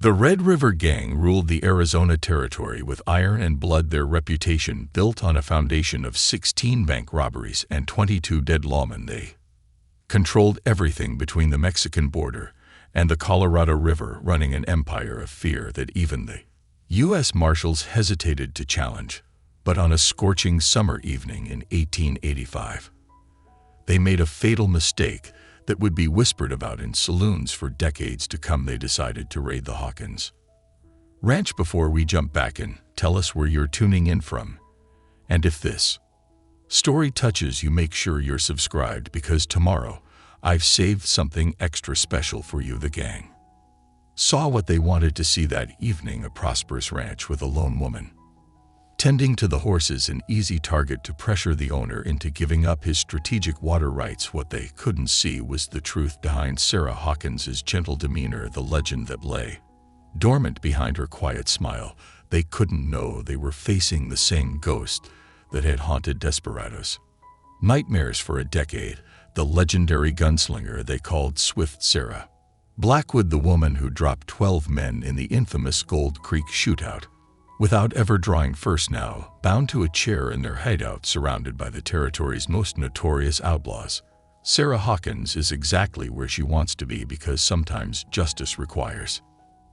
The Red River Gang ruled the Arizona Territory with iron and blood, their reputation built on a foundation of 16 bank robberies and 22 dead lawmen. They controlled everything between the Mexican border and the Colorado River, running an empire of fear that even the U.S. Marshals hesitated to challenge. But on a scorching summer evening in 1885, they made a fatal mistake that would be whispered about in saloons for decades to come. They decided to raid the Hawkins Ranch. Before we jump back in, tell us where you're tuning in from. And if this story touches you, make sure you're subscribed, because tomorrow I've saved something extra special for you. The gang saw what they wanted to see that evening: a prosperous ranch with a lone woman tending to the horses, an easy target to pressure the owner into giving up his strategic water rights. What they couldn't see was the truth behind Sarah Hawkins's gentle demeanor, the legend that lay dormant behind her quiet smile. They couldn't know they were facing the same ghost that had haunted desperados' nightmares for a decade, the legendary gunslinger they called Swift Sarah Blackwood, the woman who dropped 12 men in the infamous Gold Creek shootout without ever drawing first. Now bound to a chair in their hideout, surrounded by the territory's most notorious outlaws, Sarah Hawkins is exactly where she wants to be, because sometimes justice requires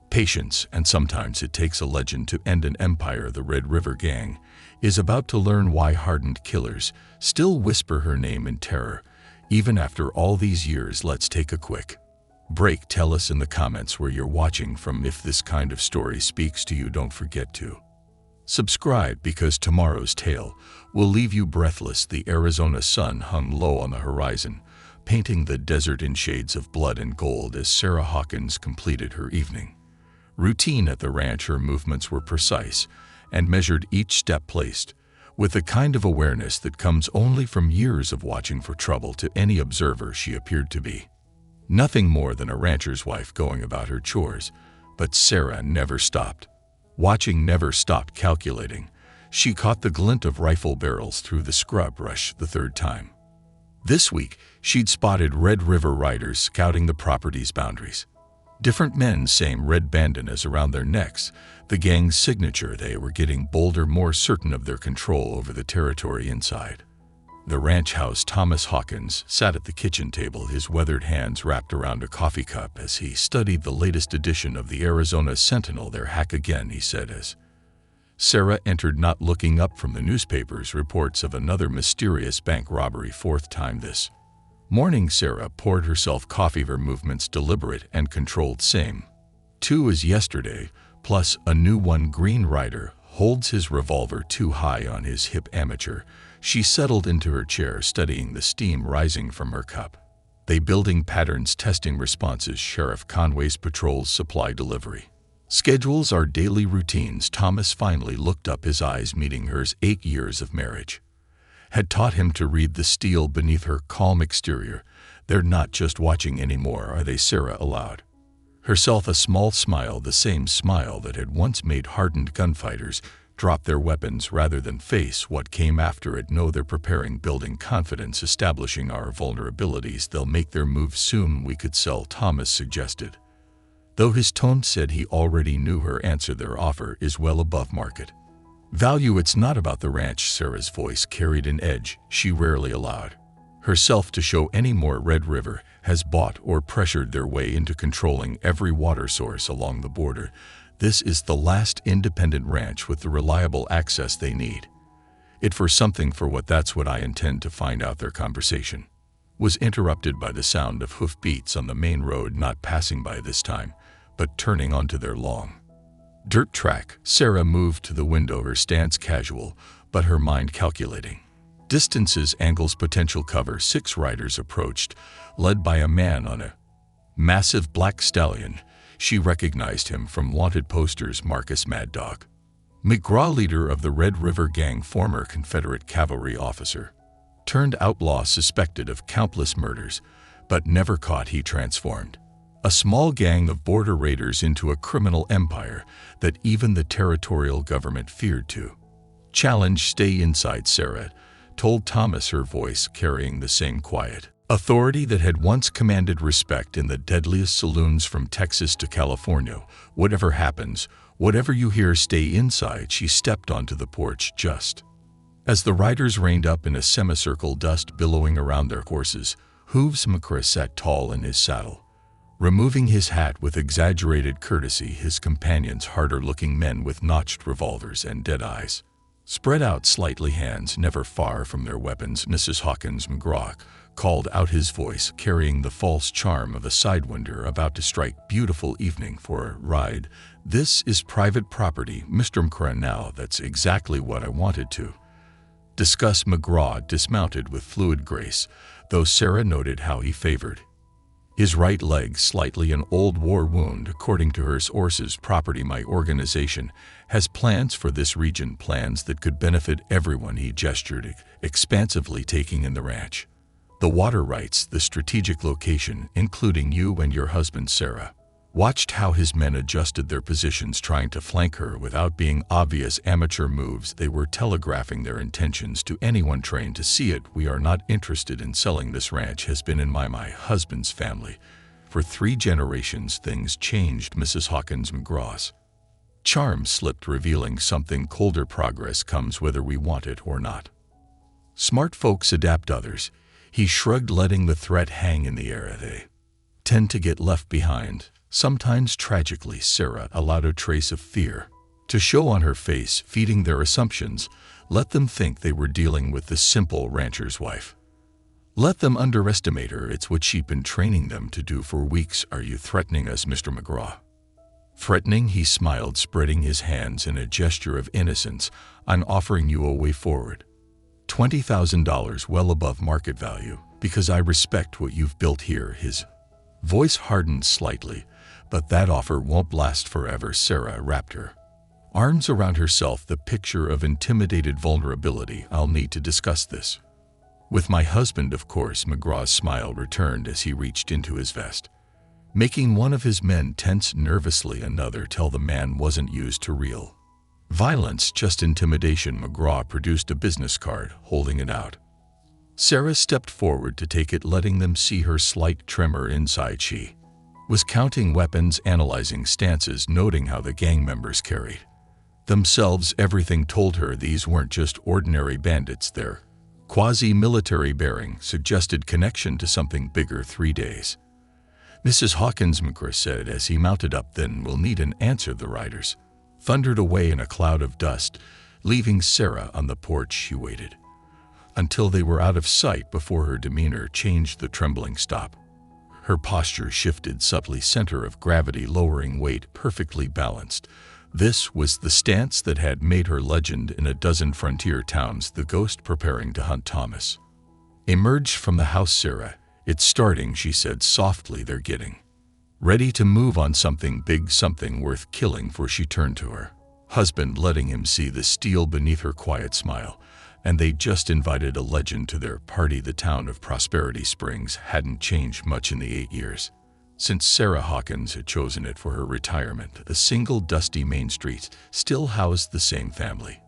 patience, and sometimes it takes a legend to end an empire. The Red River Gang is about to learn why hardened killers still whisper her name in terror even after all these years. Let's take a quick break. Tell us in the comments where you're watching from. If this kind of story speaks to you, don't forget to subscribe, because tomorrow's tale will leave you breathless. The Arizona sun hung low on the horizon, painting the desert in shades of blood and gold as Sarah Hawkins completed her evening routine at the ranch. Her movements were precise and measured, each step placed with the kind of awareness that comes only from years of watching for trouble. To any observer, she appeared to be nothing more than a rancher's wife going about her chores. But Sarah never stopped watching, never stopped calculating. She caught the glint of rifle barrels through the scrub brush the third time this week she'd spotted Red River riders scouting the property's boundaries. Different men, same red bandanas around their necks, the gang's signature. They were getting bolder, more certain of their control over the territory inside the ranch house. Thomas Hawkins sat at the kitchen table, his weathered hands wrapped around a coffee cup as he studied the latest edition of the Arizona Sentinel. "They're hack again," he said as Sarah entered, not looking up from the newspapers. Reports of another mysterious bank robbery, fourth time this morning. Sarah poured herself coffee, her movements deliberate and controlled. Same two as yesterday, plus a new one. Green rider holds his revolver too high on his hip. Amateur. She settled into her chair, studying the steam rising from her cup. They building patterns, testing responses. Sheriff Conway's patrols, supply delivery schedules, our daily routines. Thomas finally looked up, his eyes meeting hers. 8 years of marriage had taught him to read the steel beneath her calm exterior. "They're not just watching anymore, are they?" Sarah allowed herself a small smile, the same smile that had once made hardened gunfighters drop their weapons rather than face what came after it. "No, they're preparing, building confidence, establishing our vulnerabilities. They'll make their move soon. We could sell," Thomas suggested, though his tone said he already knew her answer. "Their offer is well above market value. It's not about the ranch." Sarah's voice carried an edge she rarely allowed herself to show anymore. "Red River has bought or pressured their way into controlling every water source along the border. This is the last independent ranch with the reliable access they need it for something. For what? That's what I intend to find out." Their conversation was interrupted by the sound of hoofbeats on the main road, not passing by this time, but turning onto their long dirt track. Sarah moved to the window, her stance casual, but her mind calculating distances, angles, potential cover. 6 riders approached, led by a man on a massive black stallion. She recognized him from wanted posters. Marcus "Mad Dog" McGraw, leader of the Red River Gang, former Confederate cavalry officer turned outlaw, suspected of countless murders, but never caught. He transformed a small gang of border raiders into a criminal empire that even the territorial government feared to challenge. "Stay inside," Sarah told Thomas, her voice carrying the same quiet Authority that had once commanded respect in the deadliest saloons from Texas to California. Whatever happens, whatever you hear, stay inside. She stepped onto the porch just as the riders reined up in a semicircle, dust billowing around their horses. Hooves. McCraw sat tall in his saddle, removing his hat with exaggerated courtesy. His companions, harder-looking men with notched revolvers and dead eyes, spread out slightly, hands never far from their weapons. Mrs. Hawkins McGraw called out, his voice carrying the false charm of a sidewinder about to strike. Beautiful evening for a ride. This is private property, Mr. McCraw. Now that's exactly what I wanted to discuss. McGraw dismounted with fluid grace, though Sarah noted how he favored his right leg slightly, an old war wound. According to her horse's property, my organization has plans for this region, plans that could benefit everyone. He gestured expansively, taking in the ranch, the water rights, the strategic location, including you and your husband. Sarah watched how his men adjusted their positions, trying to flank her without being obvious. Amateur moves. They were telegraphing their intentions to anyone trained to see it. We are not interested in selling. This ranch has been in my husband's family for 3 generations. Things changed. Mrs. Hawkins McGraw's charm slipped, revealing something colder. Progress comes whether we want it or not. Smart folks adapt, others. He shrugged, letting the threat hang in the air. They tend to get left behind. Sometimes tragically. Sarah allowed a trace of fear to show on her face, feeding their assumptions. Let them think they were dealing with the simple rancher's wife. Let them underestimate her. It's what she'd been training them to do for weeks. Are you threatening us, Mr. McGraw? Threatening? He smiled, spreading his hands in a gesture of innocence. I'm offering you a way forward. $20,000, well above market value, because I respect what you've built here. His voice hardened slightly. But that offer won't last forever. Sarah wrapped her arms around herself, the picture of intimidated vulnerability. I'll need to discuss this with my husband, of course. McGraw's smile returned as he reached into his vest, making one of his men tense nervously. Another. Tell the man wasn't used to real violence, just intimidation. McGraw produced a business card, holding it out. Sarah stepped forward to take it, letting them see her slight tremor inside. She was counting weapons, analyzing stances, noting how the gang members carried themselves. Everything told her these weren't just ordinary bandits. Their quasi-military bearing suggested connection to something bigger. 3 days, Mrs. Hawkins McCraw said as he mounted up. Then we'll need an answer. The riders thundered away in a cloud of dust, leaving Sarah on the porch. She waited until they were out of sight before her demeanor changed. The trembling stopped. Her posture shifted subtly, center of gravity lowering, weight perfectly balanced. This was the stance that had made her legend in a dozen frontier towns. The ghost preparing to hunt. Thomas emerged from the house. Sarah, it's starting, she said softly. They're getting ready to move on something big, something worth killing for. She turned to her husband, letting him see the steel beneath her quiet smile. And they just invited a legend to their party. The town of Prosperity Springs hadn't changed much in the 8 years since Sarah Hawkins had chosen it for her retirement. A single dusty main street still housed the same family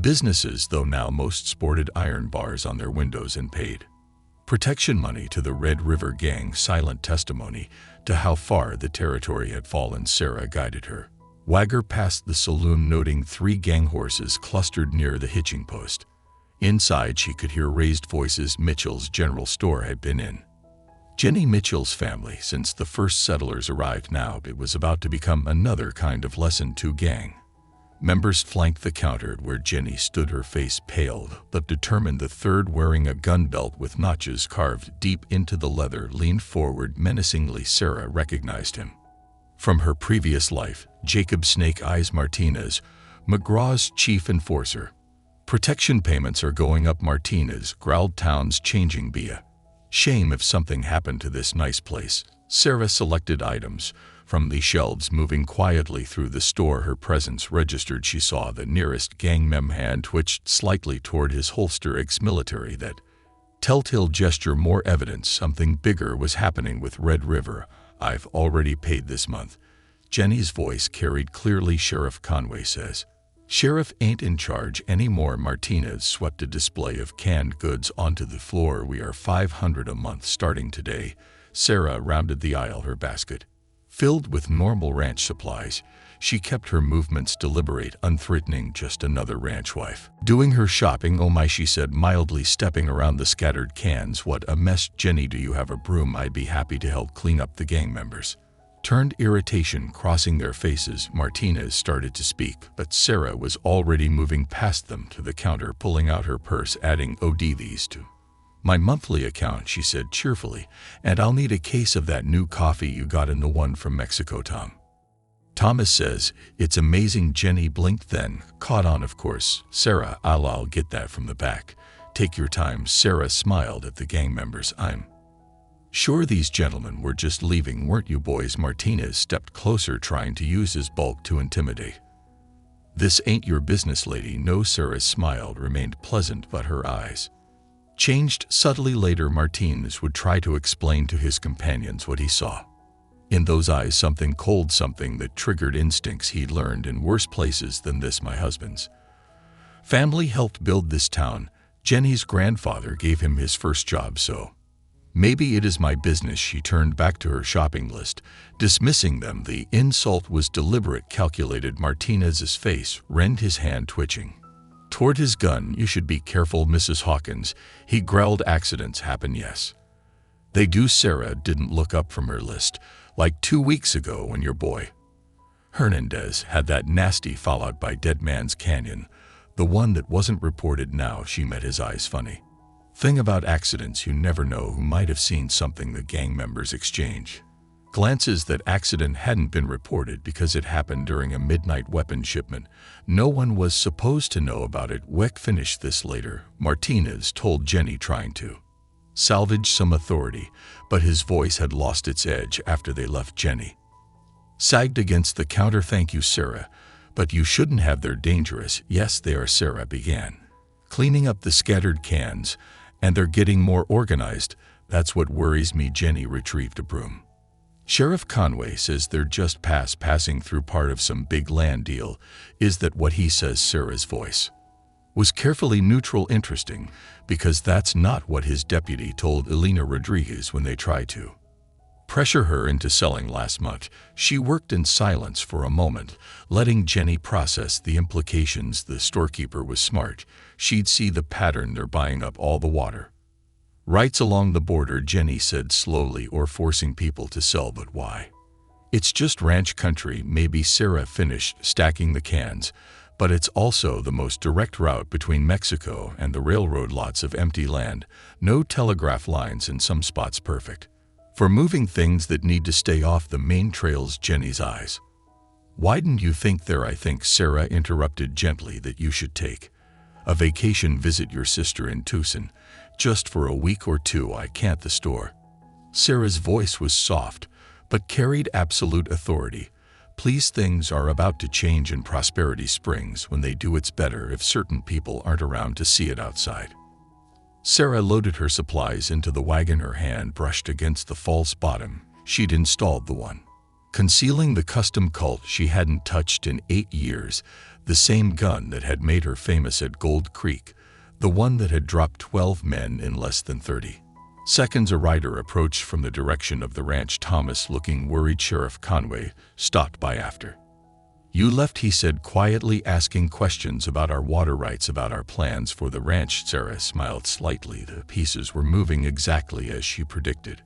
businesses, though now most sported iron bars on their windows and paid protection money to the Red River Gang. Silent testimony to how far the territory had fallen. Sarah guided her wagger past the saloon, noting 3 gang horses clustered near the hitching post. Inside, she could hear raised voices. Mitchell's General Store had been in Jenny Mitchell's family since the first settlers arrived. Now it was about to become another kind of lesson. 2 gang members flanked the counter where Jenny stood, her face pale but determined. The third, wearing a gun belt with notches carved deep into the leather, leaned forward menacingly. Sarah recognized him from her previous life. Jacob Snake Eyes Martinez, McGraw's chief enforcer. Protection payments are going up, Martinez growled. Town's changing. Be a shame if something happened to this nice place. Sarah selected items from the shelves, moving quietly through the store. Her presence registered. She saw the nearest gang member hand twitched slightly toward his holster. Ex-military. That telltale gesture, more evidence something bigger was happening with Red River. I've already paid this month. Jenny's voice carried clearly. Sheriff Conway says Sheriff ain't in charge anymore. Martinez swept a display of canned goods onto the floor. We are $500 a month starting today. Sarah rounded the aisle, her basket filled with normal ranch supplies. She kept her movements deliberate, unthreatening, just another ranch wife doing her shopping. Oh my, she said mildly, stepping around the scattered cans. What a mess. Jenny, do you have a broom? I'd be happy to help clean up. The gang members turned, irritation crossing their faces. Martinez started to speak, but Sarah was already moving past them to the counter, pulling out her purse, adding, "OD these to my monthly account," she said cheerfully, "and I'll need a case of that new coffee you got in the one from Mexico, Tom. Thomas says it's amazing." Jenny blinked, then caught on. "Of course, Sarah, I'll get that from the back. Take your time." Sarah smiled at the gang members. "I'm sure these gentlemen were just leaving, weren't you boys?" Martinez stepped closer, trying to use his bulk to intimidate. "This ain't your business, lady." "No." Sarah's smile remained pleasant, but her eyes changed subtly. Later, Martinez would try to explain to his companions what he saw in those eyes, something cold, something that triggered instincts he'd learned in worse places than this. "My husband's family helped build this town. Jenny's grandfather gave him his first job, so maybe it is my business." She turned back to her shopping list, dismissing them. The insult was deliberate, calculated. Martinez's face rent, his hand twitching toward his gun. "You should be careful, Mrs. Hawkins," he growled. "Accidents happen, yes, they do." Sarah didn't look up from her list. "Like 2 weeks ago when your boy Hernandez had that nasty fallout by Dead Man's Canyon, the one that wasn't reported." Now she met his eyes. "Funny thing about accidents, you never know who might have seen something." The gang members exchange glances. That accident hadn't been reported because it happened during a midnight weapon shipment. No one was supposed to know about it. "Weck finished this later," Martinez told Jenny, trying to salvage some authority, but his voice had lost its edge after they left. Jenny sagged against the counter. "Thank you, Sarah, but you shouldn't have. They're dangerous." "Yes, they are." Sarah began cleaning up the scattered cans, "and they're getting more organized. That's what worries me." Jenny retrieved a broom. "Sheriff Conway says they're just passing through part of some big land deal." "Is that what he says?" Sarah's voice was carefully neutral. "Interesting, because that's not what his deputy told Elena Rodriguez when they tried to pressure her into selling last month." She worked in silence for a moment, letting Jenny process the implications. "The storekeeper was smart. She'd see the pattern. They're buying up all the water rights along the border," Jenny said slowly, "or forcing people to sell." "But why? It's just ranch country." "Maybe." Sarah finished stacking the cans, "but it's also the most direct route between Mexico and the railroad. Lots of empty land, no telegraph lines, in some spots perfect for moving things that need to stay off the main trails." Jenny's eyes widened. "You think there?" "I think," Sarah interrupted gently, "that you should take a vacation, visit your sister in Tucson, just for a week or 2. "I can't." "The store." Sarah's voice was soft, but carried absolute authority. "Please, things are about to change in Prosperity Springs. When they do, it's better if certain people aren't around to see it outside." Sarah loaded her supplies into the wagon. Her hand brushed against the false bottom. She'd installed the one concealing the custom Colt she hadn't touched in 8 years, the same gun that had made her famous at Gold Creek, the one that had dropped 12 men in less than 30 seconds. A rider approached from the direction of the ranch. Thomas, looking worried. "Sheriff Conway stopped by after you left," he said quietly, "asking questions about our water rights, about our plans for the ranch." Sarah smiled slightly. The pieces were moving exactly as she predicted.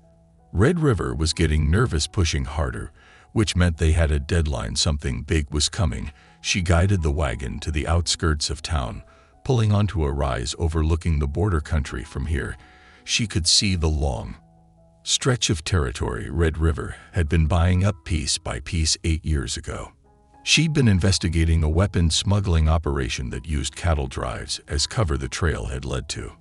Red River was getting nervous, pushing harder, which meant they had a deadline. Something big was coming. She guided the wagon to the outskirts of town, pulling onto a rise overlooking the border country. From here, she could see the long stretch of territory Red River had been buying up piece by piece 8 years ago. She'd been investigating a weapons smuggling operation that used cattle drives as cover. The trail had led to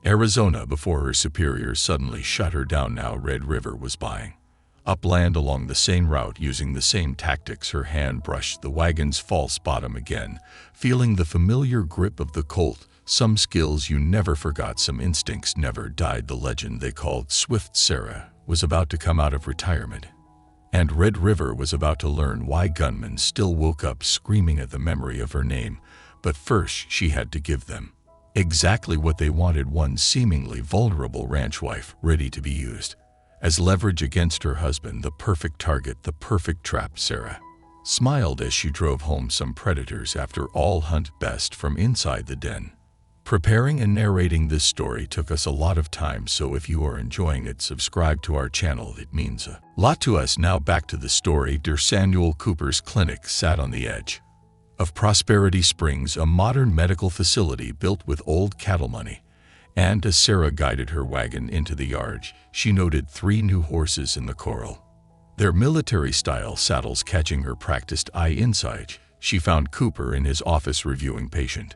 Arizona before her superiors suddenly shut her down. Now Red River was buying upland along the same route, using the same tactics. Her hand brushed the wagon's false bottom again, feeling the familiar grip of the Colt. Some skills you never forgot, some instincts never died. The legend they called Swift. Sarah was about to come out of retirement And Red River was about to learn why gunmen still woke up screaming at the memory of her name, but first she had to give them exactly what they wanted: one seemingly vulnerable ranch wife ready to be used as leverage against her husband, the perfect target, the perfect trap. Sarah smiled as she drove home some predators after all hunt best from inside the den. Preparing and narrating this story took us a lot of time, so if you are enjoying it, subscribe to our channel. It means a lot to us. Now back to the story. Dear Samuel Cooper's clinic sat on the edge of Prosperity Springs, a modern medical facility built with old cattle money. And as Sarah guided her wagon into the yard, she noted 3 new horses in the corral, their military-style saddles catching her practiced eye. Inside, she found Cooper in his office reviewing patient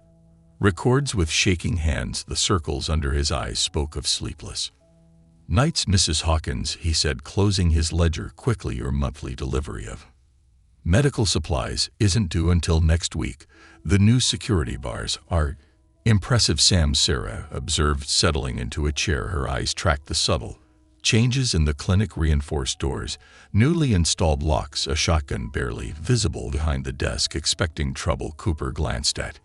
records with shaking hands. The circles under his eyes spoke of sleepless nights. Mrs. Hawkins, he said, closing his ledger quickly, your monthly delivery of medical supplies isn't due until next week. The new security bars are impressive, Sam, Sarah observed, settling into a chair. Her eyes tracked the subtle changes in the clinic: reinforced doors, newly installed locks, a shotgun barely visible behind the desk. Expecting trouble, Cooper glanced at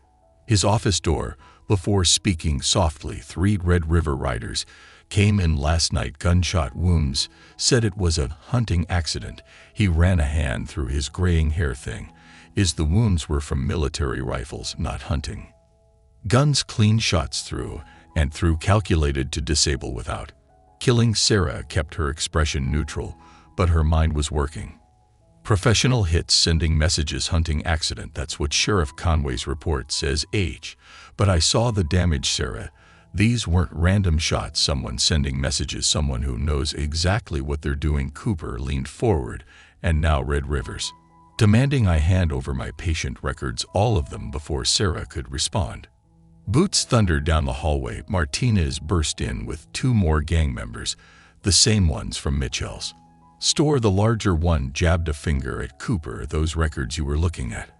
his office door before speaking softly. 3 Red River riders came in last night, gunshot wounds, said it was a hunting accident. He ran a hand through his graying hair. Thing is, the wounds were from military rifles, not hunting guns. Clean shots through and through, calculated to disable without killing. Sarah kept her expression neutral, but her mind was working. Professional hits, sending messages, hunting accident. That's what Sheriff Conway's report says. But I saw the damage, Sarah. These weren't random shots. Someone sending messages, someone who knows exactly what they're doing. Cooper leaned forward. And now Red River's demanding I hand over my patient records, all of them, before Sarah could respond. Boots thundered down the hallway. Martinez burst in with 2 more gang members, the same ones from Mitchell's store. The larger one jabbed a finger at Cooper. Those records you were looking at,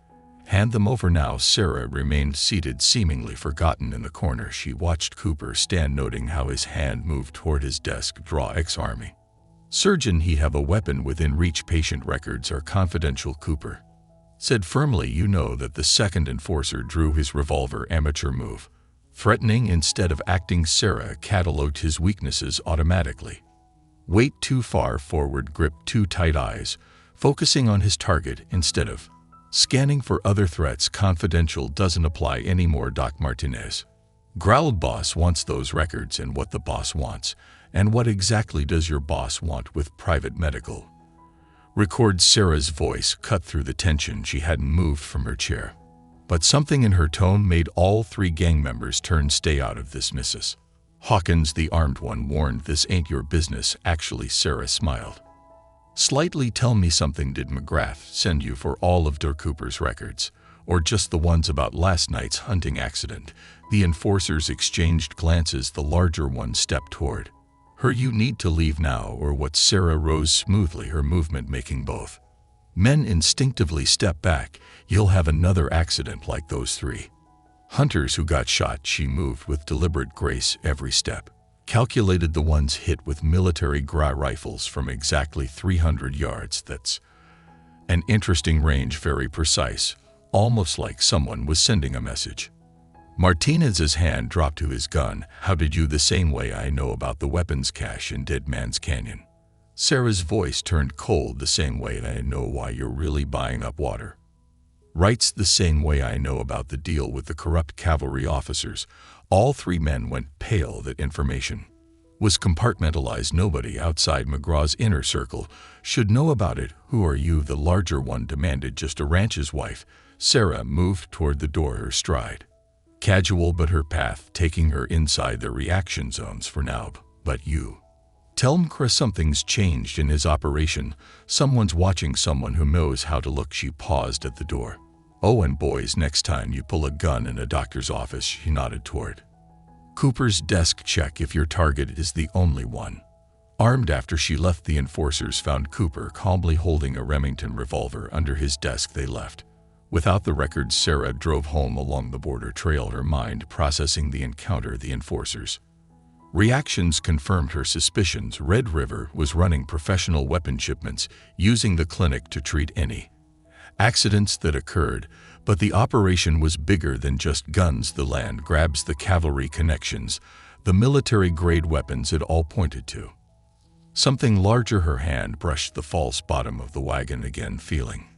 hand them over now. Sarah remained seated, seemingly forgotten in the corner. She watched Cooper stand, noting how his hand moved toward his desk. Draw ex-Army surgeon, he'd have a weapon within reach. Patient records are confidential, Cooper said firmly. You know that the second enforcer drew his revolver. Amateur move. Threatening instead of acting. Sarah cataloged his weaknesses automatically. Weight too far forward, grip too tight, eyes focusing on his target instead of scanning for other threats. Confidential doesn't apply anymore, Doc Martinez growled. Boss wants those records, and what the boss wants. And what exactly does your boss want with private medical records? Sarah's voice cut through the tension. She hadn't moved from her chair, but something in her tone made all 3 gang members turn. Stay out of this, Mrs. Hawkins, the armed one warned. This ain't your business. Actually, Sarah smiled slightly. Tell me something. Did McGrath send you for all of Dirk Cooper's records, or just the ones about last night's hunting accident? The enforcers exchanged glances. The larger one stepped toward her. You need to leave now, or what? Sarah rose smoothly, her movement making both men instinctively step back. You'll have another accident like those 3 hunters who got shot. She moved with deliberate grace, every step calculated. The ones hit with military rifles from exactly 300 yards. That's an interesting range, very precise, almost like someone was sending a message. Martinez's hand dropped to his gun. How did you? The same way I know about the weapons cache in Dead Man's Canyon. Sarah's voice turned cold. The same way I know why you're really buying up water rights. The same way I know about the deal with the corrupt cavalry officers. All 3 men went pale. That information was compartmentalized. Nobody outside McGraw's inner circle should know about it. Who are you? The larger one demanded. Just a rancher's wife. Sarah moved toward the door, her stride casual, but her path taking her inside the reaction zones for now. But you tell McGraw something's changed in his operation. Someone's watching, someone who knows how to look. She paused at the door. Oh, and boys, next time you pull a gun in a doctor's office. She nodded toward Cooper's desk. Check if your target is the only one armed. After she left, the enforcers found Cooper calmly holding a Remington revolver under his desk. They left without the records. Sarah drove home along the border trail, her mind processing the encounter. The enforcers Reactions confirmed her suspicions. Red River was running professional weapon shipments, using the clinic to treat any accidents that occurred, but the operation was bigger than just guns. The land grabs, the cavalry connections, the military-grade weapons it all pointed to. Something larger. Her hand brushed the false bottom of the wagon again, feeling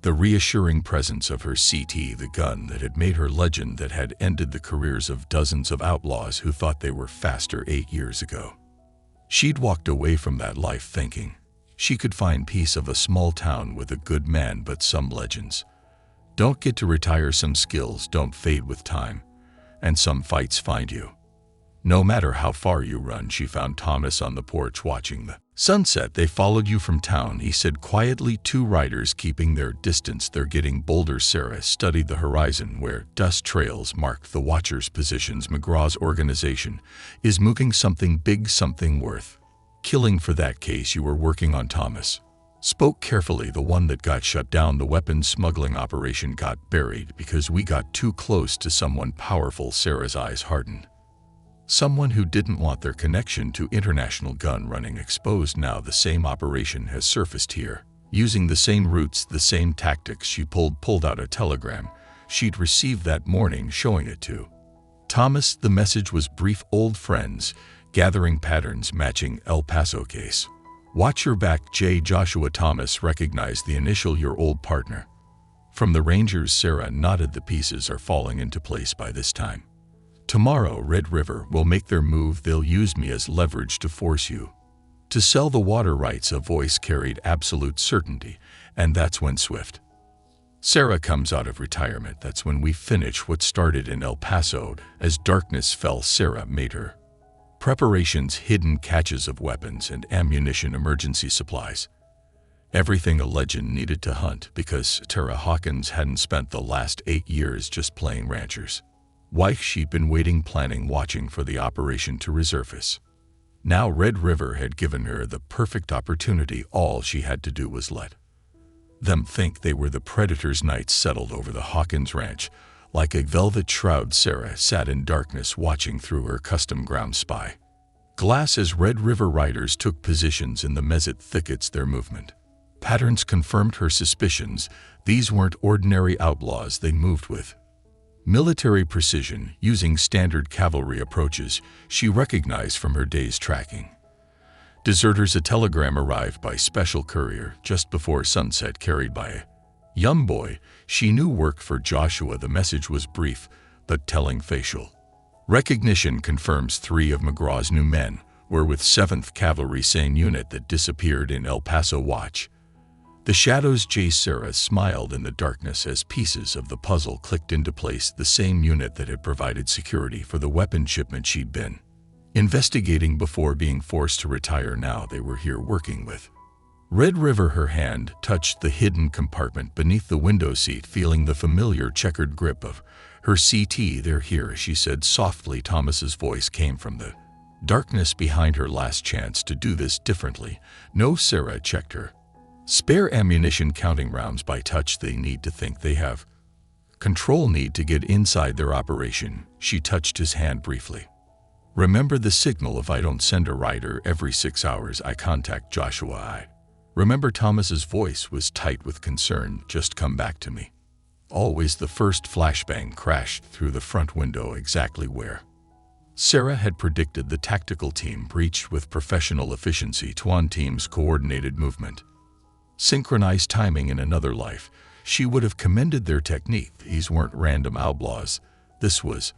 the reassuring presence of her CT, the gun that had made her legend, that had ended the careers of dozens of outlaws who thought they were faster 8 years ago. She'd walked away from that life thinking she could find peace of a small town with a good man, but some legends don't get to retire, some skills don't fade with time, and some fights find you. No matter how far you run. She found Thomas on the porch watching the sunset. They followed you from town, he said quietly. 2 riders keeping their distance. They're getting bolder. Sarah studied the horizon where dust trails marked the watchers' positions. McGraw's organization is moving, something big, something worth killing. For that case you were working on, Thomas spoke carefully. The one that got shut down. The weapons smuggling operation got buried because we got too close to someone powerful. Sarah's eyes hardened. Someone who didn't want their connection to international gun running exposed. Now the same operation has surfaced here, using the same routes, the same tactics. She pulled out a telegram she'd received that morning, showing it to Thomas. The message was brief. Old friends, gathering patterns matching El Paso case. Watch your back, J. Joshua. Thomas recognized the initial. Your old partner from the Rangers. Sarah nodded. The pieces are falling into place by this time tomorrow. Red River will make their move. They'll use me as leverage to force you to sell the water rights. A voice carried absolute certainty. And that's when Swift Sarah comes out of retirement. That's when we finish what started in El Paso. As darkness fell, Sarah made her preparations, hidden caches of weapons and ammunition, emergency supplies, everything a legend needed to hunt, because Tara Hawkins hadn't spent the last 8 years just playing ranchers. Wife, she'd been waiting, planning, watching for the operation to resurface. Now Red River had given her the perfect opportunity. All she had to do was let them think they were the predators. Night settled over the Hawkins ranch like a velvet shroud. Sarah sat in darkness, watching through her custom ground spy glass as Red River riders took positions in the mezquite thickets. Their movement patterns confirmed her suspicions. These weren't ordinary outlaws. They moved with military precision, using standard cavalry approaches she recognized from her day's tracking deserters. A telegram arrived by special courier just before sunset, carried by a young boy she knew worked for Joshua. The message was brief but telling. Facial recognition confirms 3 of McGraw's new men were with 7th Cavalry, same unit that disappeared in El Paso. Watch the shadows. J. Sarah smiled in the darkness as pieces of the puzzle clicked into place. The same unit that had provided security for the weapon shipment she'd been investigating before being forced to retire. Now they were here working with Red River. Her hand touched the hidden compartment beneath the window seat, feeling the familiar checkered grip of her CT. They're here, she said softly. Thomas's voice came from the darkness behind her. Last chance to do this differently. No. Sarah checked her spare ammunition, counting rounds by touch. They need to think they have control, need to get inside their operation. She touched his hand briefly. Remember the signal. If I don't send a rider every 6 hours, I contact Joshua. I remember. Thomas's voice was tight with concern. Just come back to me. Always. The first flashbang crashed through the front window, exactly where Sarah had predicted. The tactical team breached with professional efficiency. Tuan team's coordinated movement, synchronized timing. In another life, she would have commended their technique. These weren't random outlaws. This was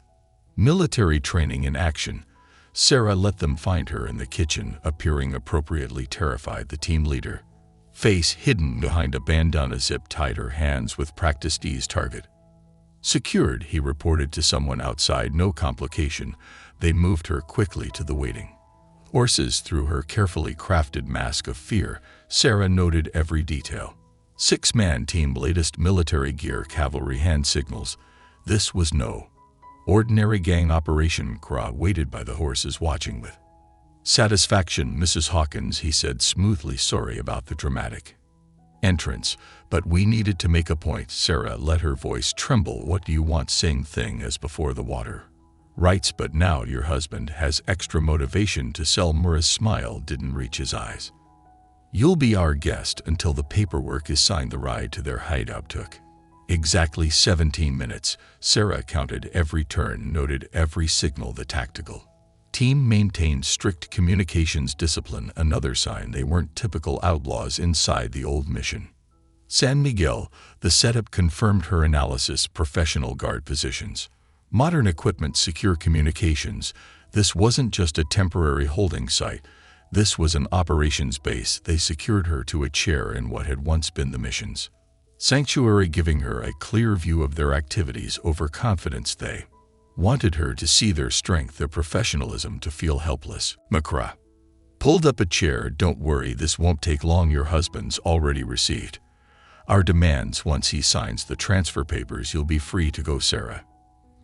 military training in action. Sarah let them find her in the kitchen, appearing appropriately terrified. The team leader, face hidden behind a bandana zip, tied her hands with practiced ease. Target secured, he reported to someone outside. No complication. They moved her quickly to the waiting horses. Through her carefully crafted mask of fear, Sarah noted every detail. 6-man team, latest military gear, cavalry hand signals. This was no ordinary gang operation. Craw waited by the horses, watching with satisfaction. Mrs. Hawkins, he said smoothly, sorry about the dramatic entrance, but we needed to make a point. Sarah let her voice tremble. What do you want? Same thing as before. The water Writes, but now your husband has extra motivation to sell. Mura's smile didn't reach his eyes. You'll be our guest until the paperwork is signed. The ride to their hideout took exactly 17 minutes. Sarah counted every turn, noted every signal. The tactical team maintained strict communications discipline, another sign they weren't typical outlaws inside the old mission. San Miguel, the setup confirmed her analysis, professional guard positions, modern equipment, secure communications. This wasn't just a temporary holding site. This was an operations base. They secured her to a chair in what had once been the mission's sanctuary, giving her a clear view of their activities. Overconfidence, they wanted her to see their strength, their professionalism, to feel helpless. Macra pulled up a chair. Don't worry, this won't take long. Your husband's already received our demands. Once he signs the transfer papers, you'll be free to go. Sarah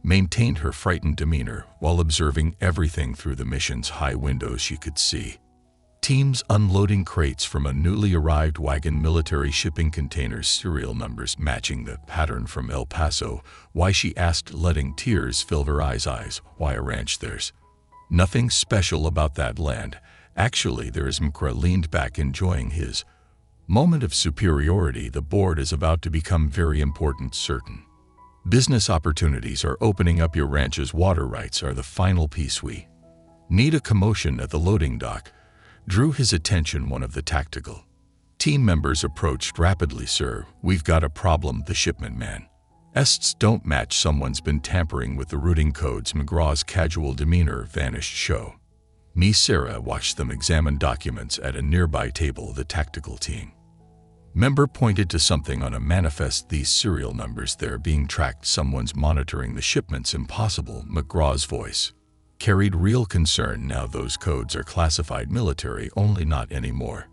maintained her frightened demeanor while observing everything through the mission's high windows. She could see teams unloading crates from a newly arrived wagon, military shipping containers, serial numbers matching the pattern from El Paso. Why, she asked, letting tears fill her eyes. Why a ranch? There's nothing special about that land. Actually, there is. Mkra leaned back, enjoying his moment of superiority. The board is about to become very important. Certain business opportunities are opening up. Your ranch's water rights are the final piece. We need. A commotion at the loading dock drew his attention. One of the tactical team members approached rapidly. Sir, we've got a problem. The shipment man ests don't match. Someone's been tampering with the routing codes. McGraw's casual demeanor vanished. Show me. Sarah watched them examine documents at a nearby table. The tactical team member pointed to something on a manifest. These serial numbers, they're being tracked. Someone's monitoring the shipments. Impossible. McGraw's voice carried real concern. Now those codes are classified military only. Not anymore.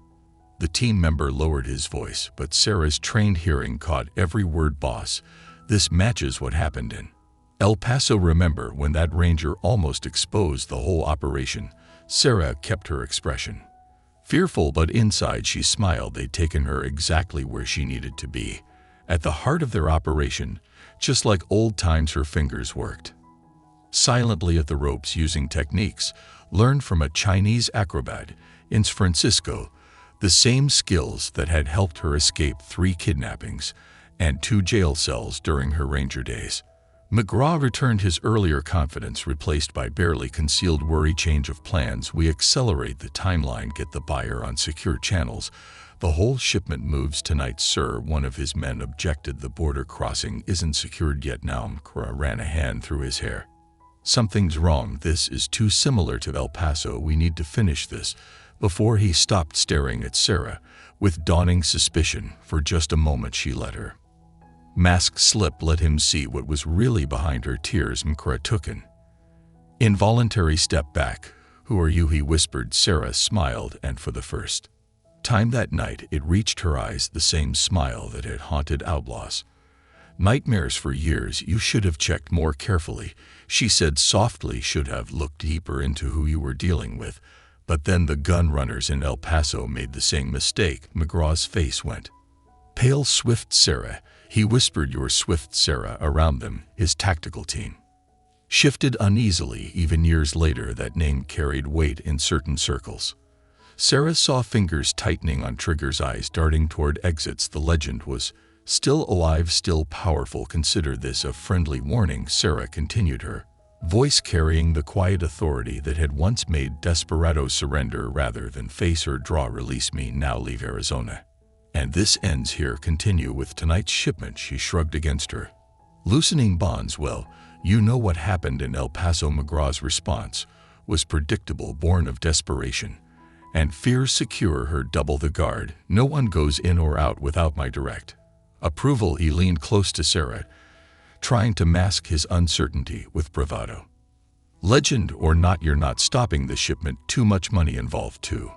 The team member lowered his voice, but Sarah's trained hearing caught every word. Boss, this matches what happened in El Paso. Remember when that ranger almost exposed the whole operation? Sarah kept her expression fearful, but inside she smiled. They'd taken her exactly where she needed to be, at the heart of their operation, just like old times. Her fingers worked silently at the ropes, using techniques learned from a Chinese acrobat in San Francisco, the same skills that had helped her escape 3 kidnappings and 2 jail cells during her ranger days. McGraw returned, his earlier confidence replaced by barely concealed worry. Change of plans. We accelerate the timeline, get the buyer on secure channels. The whole shipment moves tonight. Sir, one of his men objected. The border crossing isn't secured yet. Now McGraw ran a hand through his hair. Something's wrong. This is too similar to El Paso. We need to finish this. Before he stopped staring at Sarah with dawning suspicion. For just a moment she let her mask slip, let him see what was really behind her tears. Mkra took an involuntary step back. Who are you? He whispered. Sarah smiled, and for the first time that night it reached her eyes, the same smile that had haunted outlaws' nightmares for years. You should have checked more carefully, she said softly. Should have looked deeper into who you were dealing with. But then the gun runners in El Paso made the same mistake. McGraw's face went pale. Swift Sarah, he whispered. Your Swift Sarah. Around them, his tactical team shifted uneasily. Even years later, that name carried weight in certain circles. Sarah saw fingers tightening on triggers, eyes darting toward exits. The legend was still alive, still powerful. Consider this a friendly warning. Sarah continued, her voice carrying the quiet authority that had once made desperados surrender rather than face or draw. Release me now. Leave Arizona. And this ends here. Continue with tonight's shipment. She shrugged against her loosening bonds. Well, you know what happened in El Paso. McGraw's response was predictable, born of desperation and fear. Secure her. Double the guard. No one goes in or out without my direct approval. He leaned close to Sarah, trying to mask his uncertainty with bravado. Legend or not, you're not stopping the shipment. Too much money involved. Too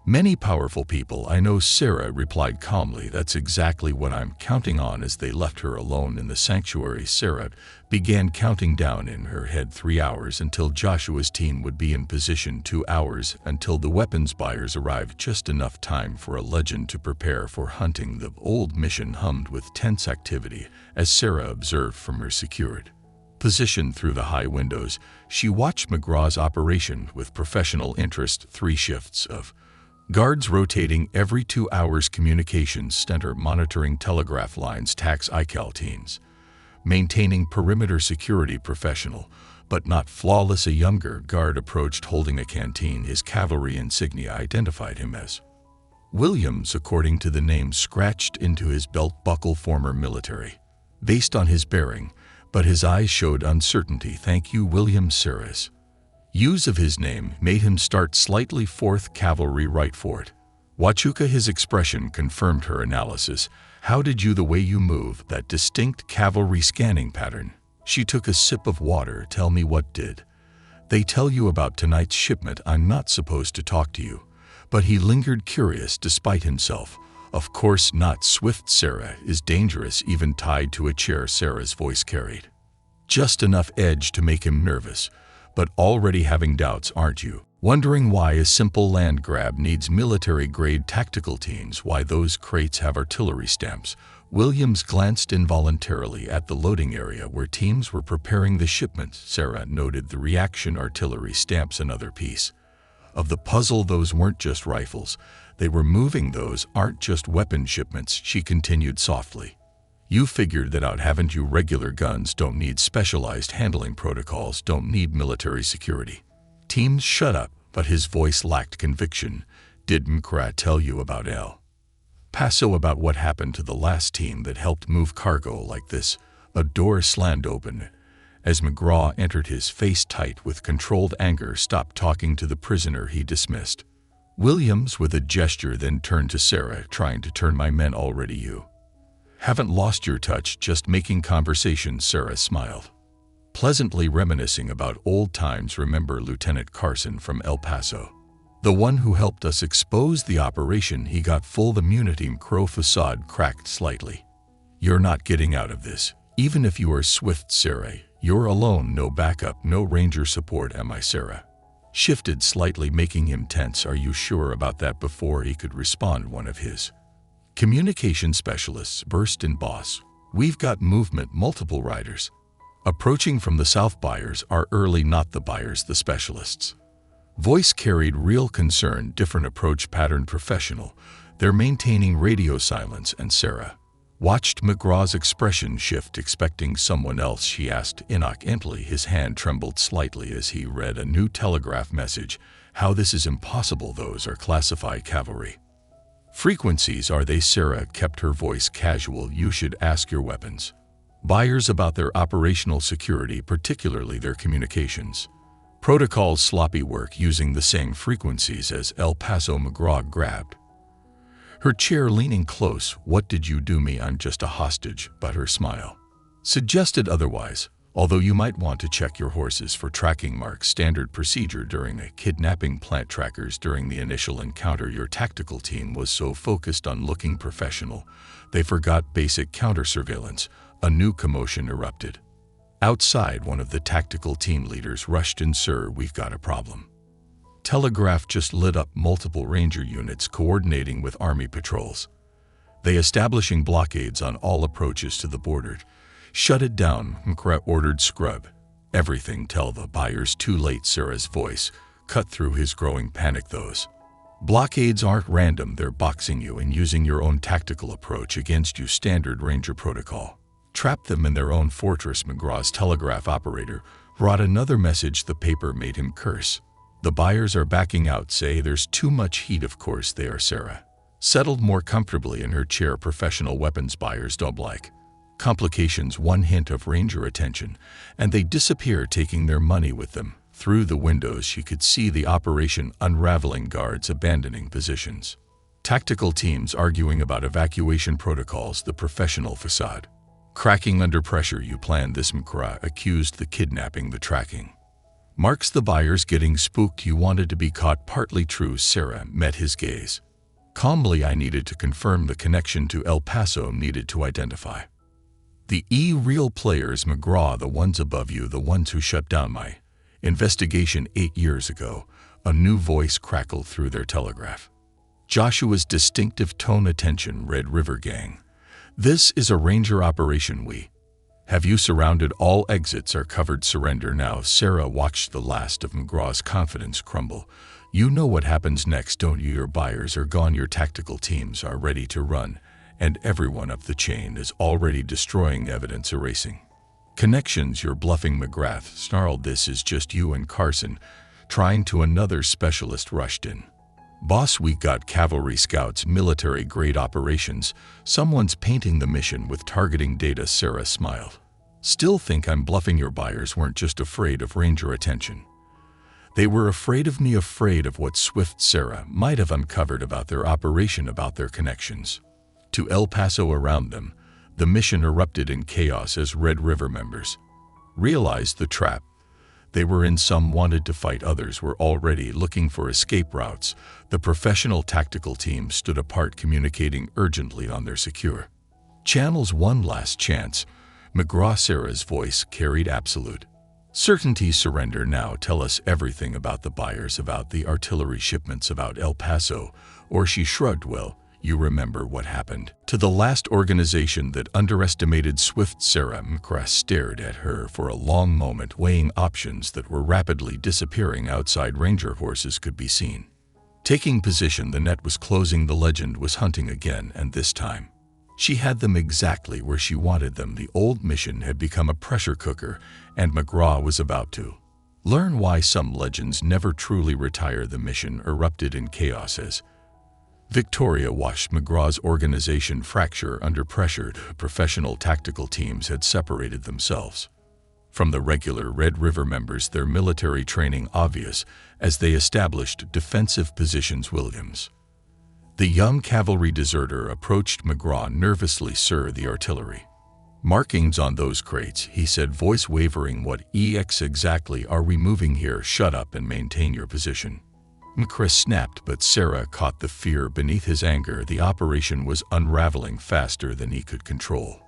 many powerful people. I know, Sarah replied calmly. That's exactly what I'm counting on. As they left her alone in the sanctuary, Sarah began counting down in her head. 3 hours until Joshua's team would be in position. 2 hours until the weapons buyers arrived. Just enough time for a legend to prepare for hunting. The old mission hummed with tense activity as Sarah observed from her secured Positioned through the high windows, she watched McGraw's operation with professional interest. 3 shifts of guards rotating every 2 hours, communications center monitoring telegraph lines, tax ICAL maintaining perimeter security. Professional, but not flawless. A younger guard approached holding a canteen. His cavalry insignia identified him as Williams, according to the name scratched into his belt buckle. Former military, based on his bearing, but his eyes showed uncertainty. Thank you, Williams. Sarah's use of his name made him start slightly. 4th Cavalry, right fort. Huachuca. His expression confirmed her analysis. How did you, the way you move, that distinct cavalry scanning pattern. She took a sip of water. Tell me, what did they tell you about tonight's shipment? I'm not supposed to talk to you. But he lingered, curious despite himself. Of course not. Swift. Sarah is dangerous, even tied to a chair. Sarah's voice carried just enough edge to make him nervous. But already having doubts, aren't you? Wondering why a simple land grab needs military-grade tactical teams, why those crates have artillery stamps. Williams glanced involuntarily at the loading area where teams were preparing the shipment. Sarah noted the reaction. Artillery stamps, another piece of the puzzle. Those weren't just rifles. They were moving. Those aren't just weapon shipments, she continued softly. You figured that out, haven't you? Regular guns don't need specialized handling protocols, don't need military security teams. Shut up. But his voice lacked conviction. Did McGraw tell you about El Paso, about what happened to the last team that helped move cargo like this? A door slammed open as McGraw entered, his face tight with controlled anger. Stop talking to the prisoner, he dismissed Williams with a gesture, then turned to Sarah. Trying to turn my men already? You haven't lost your touch, just making conversation. Sarah smiled, pleasantly reminiscing about old times. Remember Lieutenant Carson from El Paso, the one who helped us expose the operation? He got full immunity. Crow facade cracked slightly. You're not getting out of this, even if you are Swift. Sarah, you're alone, no backup, no ranger support, am I? Sarah shifted slightly, making him tense. Are you sure about that? Before he could respond, one of his communication specialists burst in. Boss, we've got movement, multiple riders approaching from the south. Buyers are early, not the buyers, the specialists' voice carried real concern. Different approach pattern. Professional, they're maintaining radio silence. And Sarah watched McGraw's expression shift, expecting someone else. She asked innocently. His hand trembled slightly as he read a new telegraph message. How? This is impossible. Those are classified cavalry frequencies, are they? Sarah kept her voice casual. You should ask your weapons buyers about their operational security, particularly their communications protocols. Sloppy work using the same frequencies as El Paso. McGraw grabbed her chair, leaning close. What did you do me? I'm just a hostage. But her smile suggested otherwise. Although you might want to check your horses for tracking marks. Standard procedure during a kidnapping. Plant trackers. During the initial encounter, your tactical team was so focused on looking professional, they forgot basic counter-surveillance. A new commotion erupted outside. One of the tactical team leaders rushed in. Sir, we've got a problem. Telegraph just lit up. Multiple ranger units coordinating with army patrols. They establishing blockades on all approaches to the border. Shut it down, McGraw ordered. Scrub everything. Tell the buyers. Too late. Sarah's voice cut through his growing panic. Those blockades aren't random. They're boxing you and using your own tactical approach against you. Standard ranger protocol. Trap them in their own fortress. McGraw's telegraph operator brought another message. The paper made him curse. The buyers are backing out. Say there's too much heat. Of course they are. Sarah settled more comfortably in her chair. Professional weapons buyers don't like complications. One hint of ranger attention, and they disappear, taking their money with them. Through the windows she could see the operation unraveling. Guards abandoning positions, tactical teams arguing about evacuation protocols. The professional facade cracking under pressure. You planned this, McGraw accused. The kidnapping, the tracking marks, the buyers getting spooked. You wanted to be caught. Partly true. Sarah met his gaze calmly. I needed to confirm the connection to El Paso, needed to identify the real players. McGraw, the ones above you, the ones who shut down my investigation 8 years ago. A new voice crackled through their telegraph. Joshua's distinctive tone. Attention, Red River Gang. This is a ranger operation. We Have you surrounded all exits are covered? Surrender now. Sarah watched the last of McGraw's confidence crumble. You know what happens next, don't you? Your buyers are gone, your tactical teams are ready to run, and everyone up the chain is already destroying evidence, erasing connections. You're bluffing. McGrath snarled. This is just you and Carson trying to. Another specialist rushed in. Boss, we got cavalry scouts, military-grade operations. Someone's painting the mission with targeting data. Sarah smiled. Still think I'm bluffing? Your buyers weren't just afraid of Ranger attention. They were afraid of me, afraid of what Swift Sarah might have uncovered about their operation, about their connections to El Paso. Around them, the mission erupted in chaos as Red River members realized the trap they were in. Some wanted to fight, others were already looking for escape routes. The professional tactical team stood apart, communicating urgently on their secure channels. One last chance. McGraw. Sarah's voice carried absolute certainty. Surrender now. Tell us everything about the buyers, about the artillery shipments, about El Paso. Or she shrugged. Well, you remember what happened to the last organization that underestimated Swift. Sarah. McGraw stared at her for a long moment, weighing options that were rapidly disappearing. Outside, Ranger horses could be seen taking position. The net was closing. The legend was hunting again, and this time she had them exactly where she wanted them. The old mission had become a pressure cooker, and McGraw was about to learn why some legends never truly retire. The mission erupted in chaos as Victoria watched McGraw's organization fracture under pressure. Professional tactical teams had separated themselves from the regular Red River members, their military training obvious as they established defensive positions. Williams, the young cavalry deserter, approached McGraw nervously. Sir, the artillery markings on those crates, he said, voice wavering. What exactly are we moving here? Shut up and maintain your position. McGraw snapped, but Sarah caught the fear beneath his anger. The operation was unraveling faster than he could control.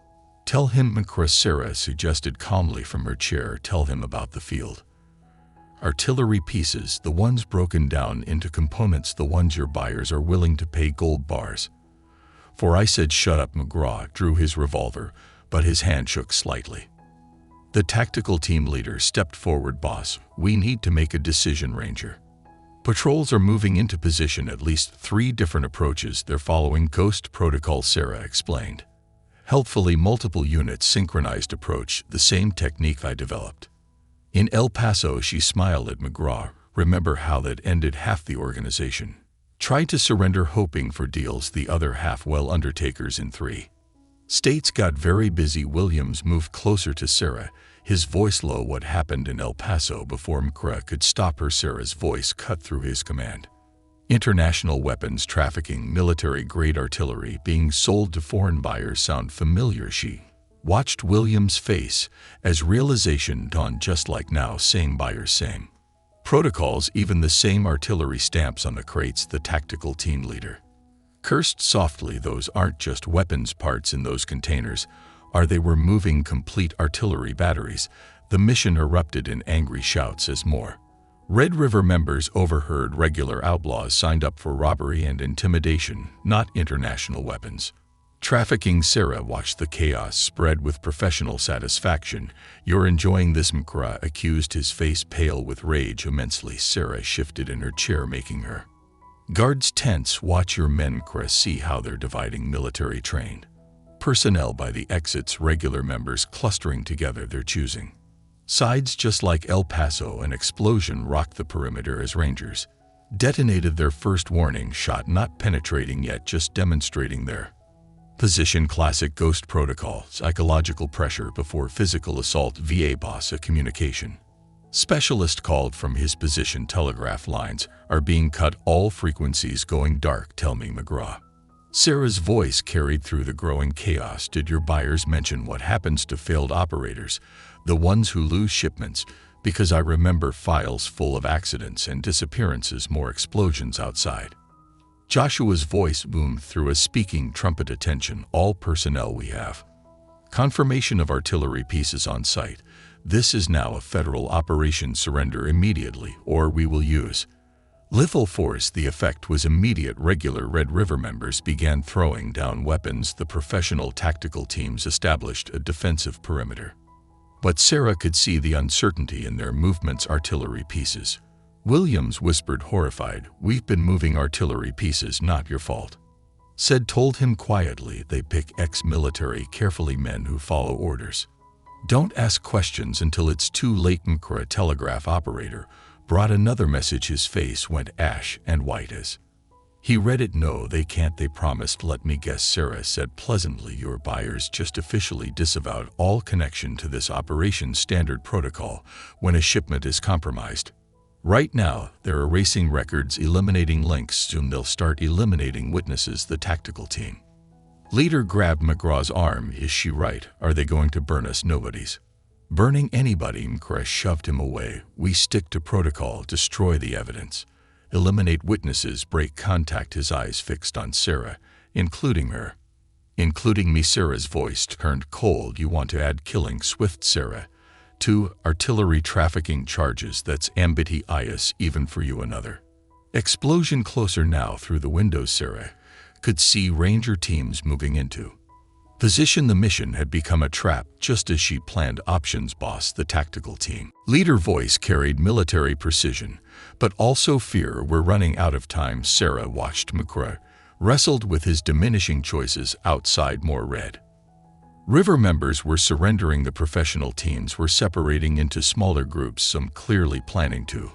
Tell him, McGraw. Sarah suggested calmly from her chair. Tell him about the field artillery pieces, the ones broken down into components, the ones your buyers are willing to pay gold bars for. I said shut up. McGraw drew his revolver, but his hand shook slightly. The tactical team leader stepped forward. Boss, we need to make a decision. Ranger patrols are moving into position, at least 3 different approaches. They're following Ghost Protocol, Sarah explained helpfully. Multiple units, synchronized approach, the same technique I developed in El Paso. She smiled at McGraw. Remember how that ended? Half the organization tried to surrender, hoping for deals. The other half, well, undertakers in 3 states got very busy. Williams moved closer to Sarah, his voice low. What happened in El Paso? Before McGraw could stop her, Sarah's voice cut through his command. International weapons trafficking, military-grade artillery being sold to foreign buyers. Sound familiar? She watched Williams' face as realization dawned. Just like now, same buyers, same protocols, even the same artillery stamps on the crates. The tactical team leader cursed softly. Those aren't just weapons parts in those containers, are they? Were moving complete artillery batteries. The mission erupted in angry shouts as more Red River members overheard. Regular outlaws signed up for robbery and intimidation, not international weapons trafficking. Sarah watched the chaos spread with professional satisfaction. You're enjoying this? McGraw accused, his face pale with rage. Immensely. Sarah shifted in her chair, making her guards tense. Watch your men, McGraw. See how they're dividing military trained personnel by the exits, regular members clustering together. They're choosing sides just like El Paso. An explosion rocked the perimeter as Rangers detonated their first warning shot, not penetrating yet, just demonstrating their position. Classic Ghost Protocol, psychological pressure before physical assault. VA boss, a communication specialist, called from his position. Telegraph lines are being cut, all frequencies going dark. Tell me, McGraw. Sarah's voice carried through the growing chaos. Did your buyers mention what happens to failed operators, the ones who lose shipments? Because I remember files full of accidents and disappearances, more explosions outside. Joshua's voice boomed through a speaking trumpet. Attention, all personnel, we have confirmation of artillery pieces on site. This is now a federal operation. Surrender immediately, or we will use Lethal force. The effect was immediate. Regular Red River members began throwing down weapons. The professional tactical teams established a defensive perimeter. But Sarah could see the uncertainty in their movements. Artillery pieces. Williams whispered, horrified. We've been moving artillery pieces, not your fault. Said told him quietly, they pick ex-military, carefully men who follow orders. Don't ask questions until it's too late. Mkra, a telegraph operator, brought another message. His face went ash and white as he read it. No, they can't. They promised. Let me guess, Sarah said pleasantly. Your buyers just officially disavowed all connection to this operation. Standard protocol when a shipment is compromised. Right now, they're erasing records, eliminating links. Soon they'll start eliminating witnesses. The tactical team leader grabbed McGraw's arm. Is she right? Are they going to burn us? Nobody's burning anybody. Mkra shoved him away. We stick to protocol. Destroy the evidence. Eliminate witnesses. Break contact. His eyes fixed on Sarah. Including her. Including me. Sarah's voice turned cold. You want to add killing Swift, Sarah? 2. Artillery trafficking charges. That's ambitious even for you. Another explosion closer now. Through the windows, Sarah could see Ranger teams moving into position. The mission had become a trap, just as she planned. Options, boss. The tactical team leader voice carried military precision, but also fear. We're running out of time. Sarah watched Mkra wrestled with his diminishing choices. Outside, more Red River members were surrendering. The professional teams were separating into smaller groups, some clearly planning to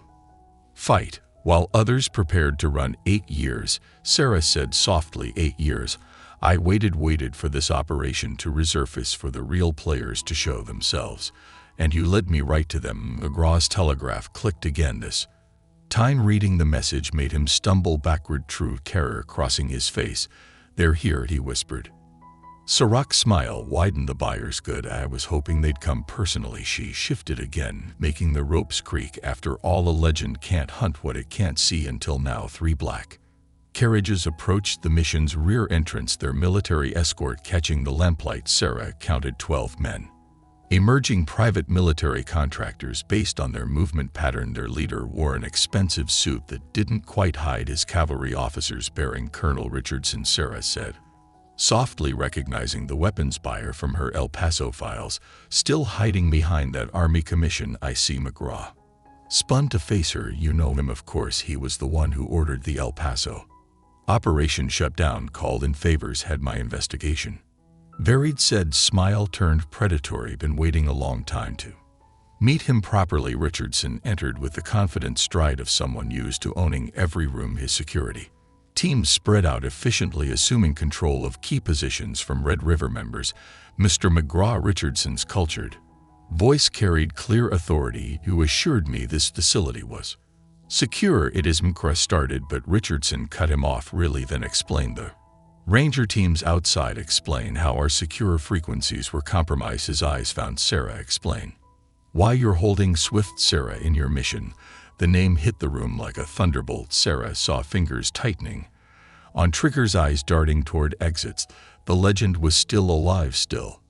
fight, while others prepared to run. 8 years, Sarah said softly. 8 years. I waited for this operation to resurface, for the real players to show themselves. And you led me right to them. McGraw's telegraph clicked again. This time reading the message made him stumble backward. True terror crossing his face. They're here, he whispered. Sirach's smile widened. The buyers. Good. I was hoping they'd come personally. She shifted again, making the ropes creak. After all, a legend can't hunt what it can't see. Until now. 3 black carriages approached the mission's rear entrance, their military escort catching the lamplight. Sarah counted 12 men. Emerging private military contractors based on their movement pattern. Their leader wore an expensive suit that didn't quite hide his cavalry officers bearing Colonel Richardson. Sarah said softly, recognizing the weapons buyer from her El Paso files, still hiding behind that army commission. I see. McGraw spun to face her. You know him, of course. He was the one who ordered the El Paso operation shut down. Called in favors. Had my investigation varied, said. Smile turned predatory. Been waiting a long time to meet him properly. Richardson entered with the confident stride of someone used to owning every room. His security teams spread out efficiently, assuming control of key positions from Red River members. Mr. McGraw, Richardson's cultured voice carried clear authority, who assured me this facility was secure. It is. Mkra started, but Richardson cut him off. Really? Then explain. The Ranger teams outside. Explain how our secure frequencies were compromised. His eyes found Sarah. Explain why you're holding Swift, Sarah, in your mission. The name hit the room like a thunderbolt. Sarah saw fingers tightening on triggers, eyes darting toward exits. The legend was still alive, still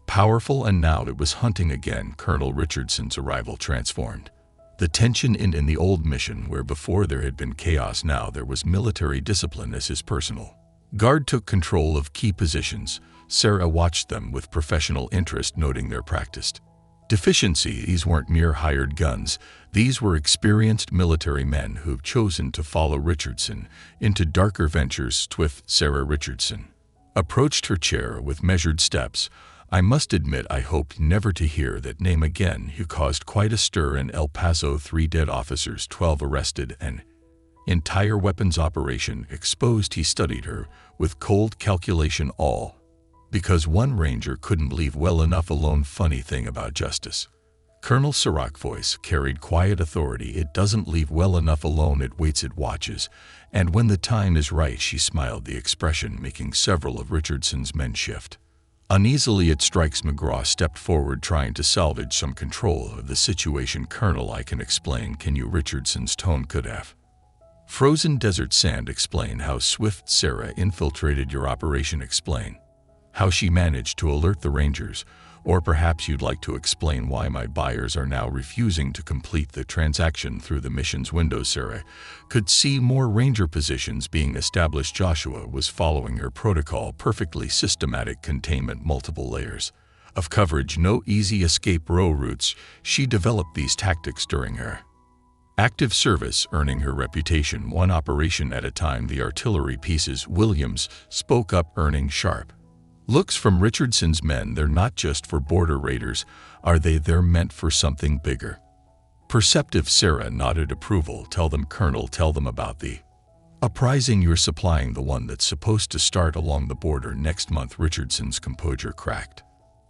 powerful, and now it was hunting again. Colonel Richardson's arrival transformed the tension in the old mission, where before there had been chaos, now there was military discipline as his personal guard took control of key positions. Sarah watched them with professional interest, noting their practiced deficiency. These weren't mere hired guns. These were experienced military men who've chosen to follow Richardson into darker ventures. Swift. Sarah Richardson approached her chair with measured steps. I must admit, I hoped never to hear that name again. You caused quite a stir in El Paso. 3 dead officers, 12 arrested, an entire weapons operation exposed. He studied her with cold calculation, all because one ranger couldn't leave well enough alone. Funny thing about justice. Colonel Sirach's voice carried quiet authority. It doesn't leave well enough alone. It waits, it watches, and when the time is right. She smiled, the expression making several of Richardson's men shift uneasily. It strikes. McGraw stepped forward, trying to salvage some control of the situation. Colonel, I can explain. Can you? Richardson's tone could have frozen desert sand. Explain how Swift, Sarah, infiltrated your operation. Explain how she managed to alert the Rangers Or perhaps you'd like to explain why my buyers are now refusing to complete the transaction through the mission's window. Sarah could see more ranger positions being established. Joshua was following her protocol perfectly: systematic containment, multiple layers of coverage, no easy escape routes. She developed these tactics during her active service, earning her reputation one operation at a time. The artillery pieces, Williams spoke up, earning sharp looks from Richardson's men. They're not just for border raiders, are they? They're meant for something bigger. Perceptive. Sarah nodded approval. Tell them, Colonel, tell them about the uprising you're supplying, the one that's supposed to start along the border next month. Richardson's composure cracked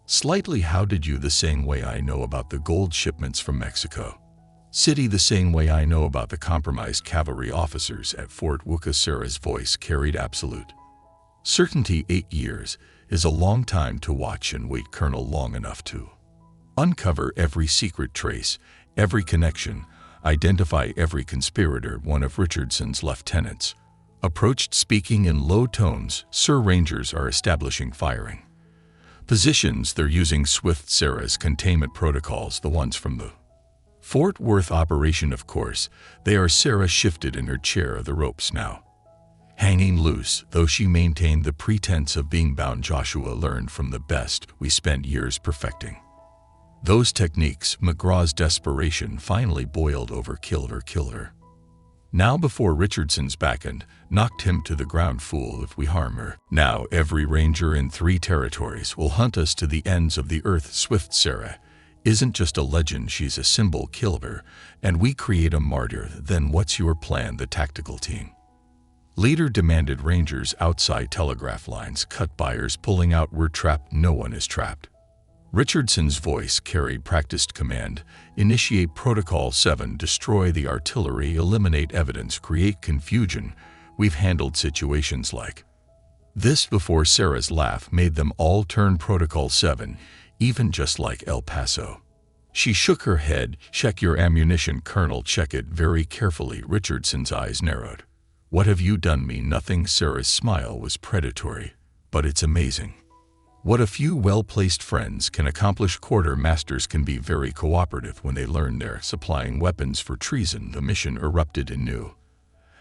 slightly. How did you? The same way I know about the gold shipments from Mexico City, the same way I know about the compromised cavalry officers at Fort Wooka. Sarah's voice carried absolute certainty. 8 years is a long time to watch and wait, Colonel, long enough to uncover every secret trace, every connection, identify every conspirator. One of Richardson's lieutenants approached, speaking in low tones. Sir, Rangers are establishing firing positions. They're using swift Sarah's containment protocols, the ones from the Fort Worth operation, of course. They are. Sarah shifted in her chair, the ropes now hanging loose, though she maintained the pretense of being bound. Joshua learned from the best. We spent years perfecting those techniques. McGraw's desperation finally boiled over. Kill her. Now before Richardson's backhand knocked him to the ground. Fool, if we harm her now, every ranger in 3 territories will hunt us to the ends of the earth. Swift Sarah isn't just a legend, she's a symbol. Kill her, and we create a martyr. Then what's your plan? The tactical team leader demanded. Rangers outside telegraph lines cut, buyers pulling out. We're trapped. No one is trapped. Richardson's voice carried practiced command. Initiate Protocol 7. Destroy the artillery, eliminate evidence, create confusion. We've handled situations like this before. Sarah's laugh made them all turn. Protocol 7, even just like El Paso. She shook her head. Check your ammunition, Colonel, check it very carefully. Richardson's eyes narrowed. What have you done me? Nothing. Sarah's smile was predatory. But it's amazing what a few well-placed friends can accomplish. Quartermasters can be very cooperative when they learn they're supplying weapons for treason. The mission erupted in new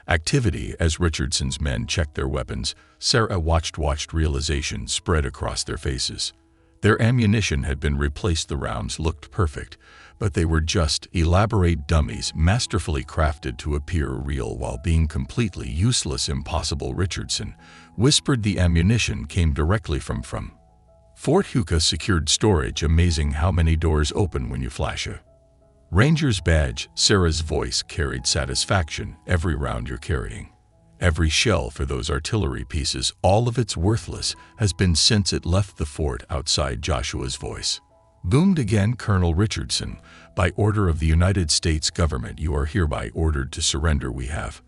activity as Richardson's men checked their weapons. Sarah watched. Realization spread across their faces. Their ammunition had been replaced. The rounds looked perfect, but they were just elaborate dummies, masterfully crafted to appear real while being completely useless. Impossible, Richardson whispered. The ammunition came directly from Fort Huka secured storage. Amazing how many doors open when you flash a ranger's badge. Sarah's voice carried satisfaction. Every round you're carrying, every shell for those artillery pieces, all of it's worthless, has been since it left the fort. Outside, Joshua's voice boomed again. Colonel Richardson, by order of the United States government, you are hereby ordered to surrender. We have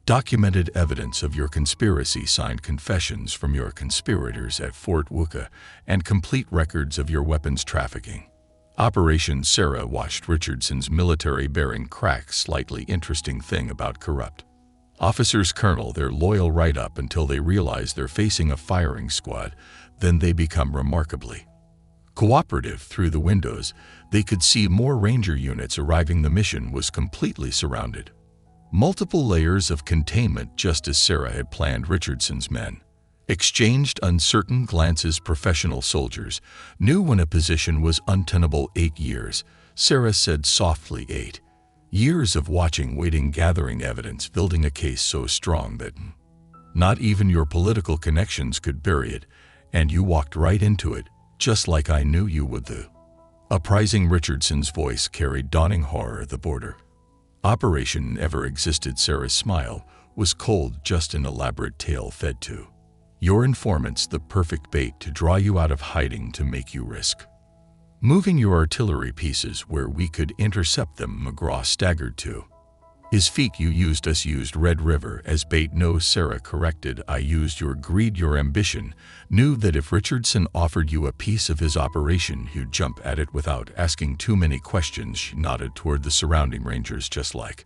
documented evidence of your conspiracy, signed confessions from your conspirators at Fort Wooka, and complete records of your weapons trafficking operation. Sarah watched Richardson's military bearing crack. Slightly interesting thing about corrupt officers, Colonel, they're loyal right up until they realize they're facing a firing squad. Then they become remarkably cooperative. Through the windows, they could see more ranger units arriving. The mission was completely surrounded. Multiple layers of containment, just as Sarah had planned. Richardson's men exchanged uncertain glances. Professional soldiers knew when a position was untenable. 8 years, Sarah said softly. 8 years of watching, waiting, gathering evidence, building a case so strong that not even your political connections could bury it, and you walked right into it, just like I knew you would. The uprising, Richardson's voice carried dawning horror. The border operation never existed. Sarah's smile was cold, just an elaborate tale fed to your informants, the perfect bait to draw you out of hiding, to make you risk moving your artillery pieces where we could intercept them. McGraw staggered to his feet. You used us, used Red River as bait. No, Sarah corrected. I used your greed, your ambition. Knew that if Richardson offered you a piece of his operation, you'd jump at it without asking too many questions. She nodded toward the surrounding rangers. Just like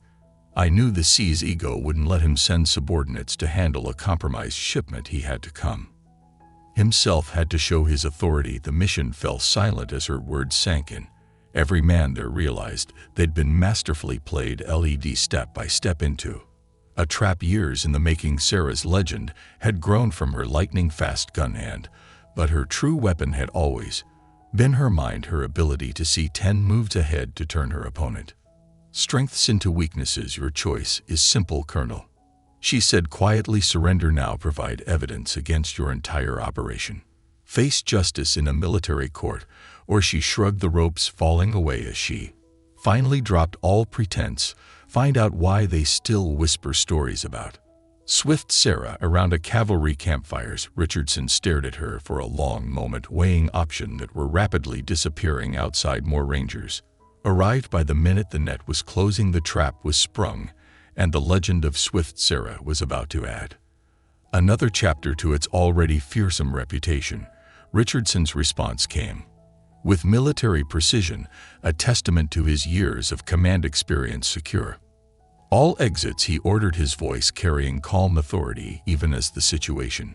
I knew the C's ego wouldn't let him send subordinates to handle a compromised shipment. He had to come himself had to show his authority. The mission fell silent as her words sank in. Every man there realized they'd been masterfully played, led step by step into a trap. Years in the making, Sarah's legend had grown from her lightning-fast gun hand, but her true weapon had always been her mind, her ability to see 10 moves ahead, to turn her opponent strengths into weaknesses. Your choice is simple, Colonel, she said quietly. Surrender now, provide evidence against your entire operation. Face justice in a military court, or she shrugged, the ropes falling away as she finally dropped all pretense. Find out why they still whisper stories about Swift Sarah around a cavalry campfires. Richardson stared at her for a long moment, weighing options that were rapidly disappearing outside. More Rangers arrived by the minute the net was closing. The trap was sprung, and the legend of Swift Sarah was about to add another chapter to its already fearsome reputation. Richardson's response came with military precision, a testament to his years of command experience. Secure all exits, he ordered, his voice carrying calm authority even as the situation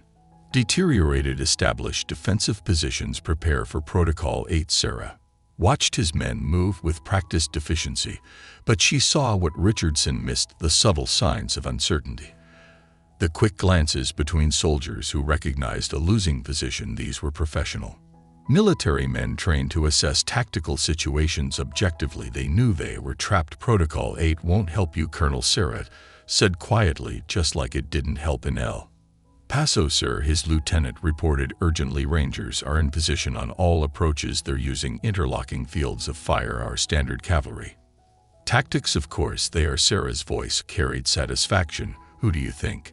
deteriorated. Establish defensive positions, prepare for Protocol 8. Sarah watched his men move with practiced efficiency, but she saw what Richardson missed: the subtle signs of uncertainty, the quick glances between soldiers who recognized a losing position. These were professional military men trained to assess tactical situations objectively. They knew they were trapped. Protocol 8 won't help you, Colonel, Sarah said quietly, just like it didn't help in El Paso, sir, his lieutenant reported urgently. Rangers are in position on all approaches. They're using interlocking fields of fire, our standard cavalry tactics. Of course they are. Sarah's voice carried satisfaction. Who do you think